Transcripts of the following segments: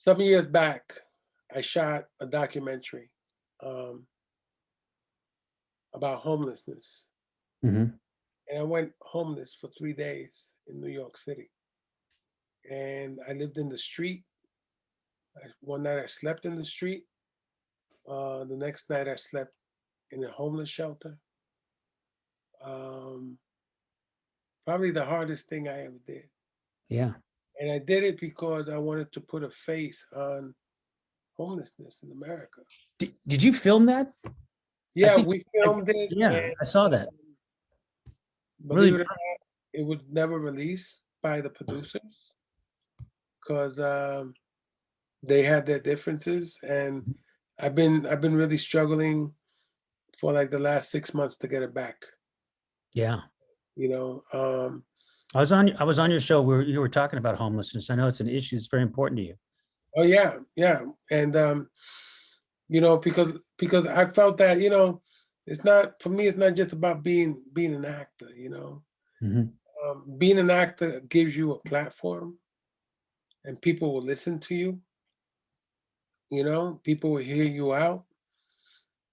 some years back, I shot a documentary um, about homelessness, Hmm. and I went homeless for 3 days in New York City. And I lived in the street. One night I slept in the street. The next night I slept in a homeless shelter. Um, Probably the hardest thing I ever did. Yeah. And I did it because I wanted to put a face on homelessness in America. Did you film that? I Yeah, think, we I, filmed it, yeah, I saw and that. believe Really? it or not, it was never released by the producers because they had their differences, and I've been really struggling for like the last 6 months to get it back. Yeah. You know, I was on your show where you were talking about homelessness. I know it's an issue that's very important to you. oh yeah, yeah, and because I felt that it's not for me. It's not just about being an actor. Hmm. Being an actor gives you a platform, and people will listen to you. People will hear you out.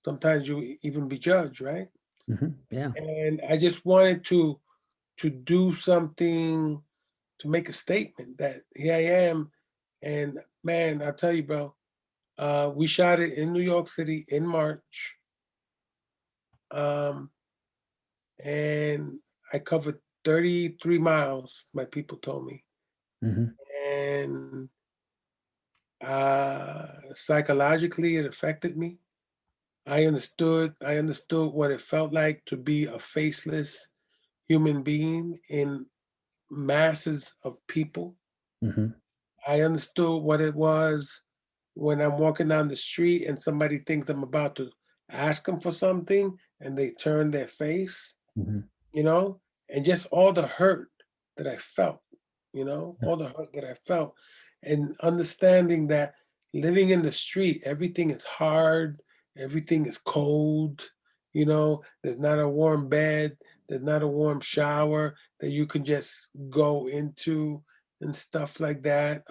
Sometimes you even be judged, right? Hmm. Yeah. And I just wanted to do something to make a statement that here I am. And man, I'll tell you, bro, we shot it in New York City in March. Um, and I covered 33 miles, my people told me. Hmm. And psychologically, it affected me. I understood what it felt like to be a faceless human being in masses of people. Hmm. I understood what it was when I'm walking down the street and somebody thinks I'm about to ask them for something and they turn their face, Hmm. you know, and just all the hurt that I felt, all the hurt that I felt, and understanding that living in the street, everything is hard, everything is cold, there's not a warm bed, there's not a warm shower that you can just go into and stuff like that.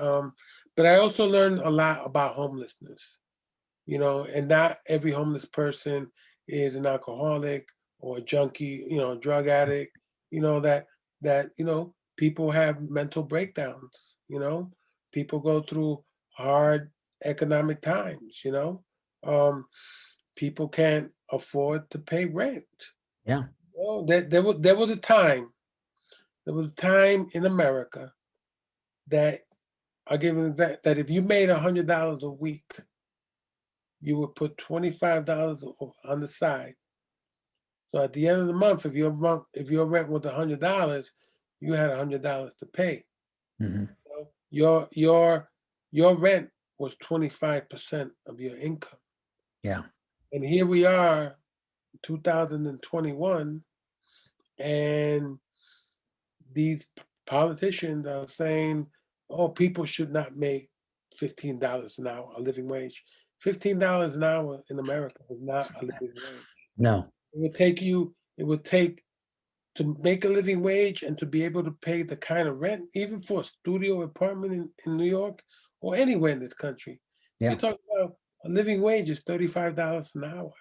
But I also learned a lot about homelessness, and not every homeless person is an alcoholic or a junkie, drug addict, that people have mental breakdowns, people go through hard economic times, um, people can't afford to pay rent. Yeah. Well, there was a time in America that I'll give you that if you made $100 a week, you would put $25 on the side. So at the end of the month, if your rent was $100, you had $100 to pay. Hmm. Your rent was 25% of your income. Yeah. And here we are, 2021, and these politicians are saying, "Oh, people should not make $15 an hour, a living wage." $15 an hour in America is not a living wage. No. It would take to make a living wage and to be able to pay the kind of rent, even for a studio apartment in New York or anywhere in this country. You're Yeah. talking about a living wage is $35 an hour.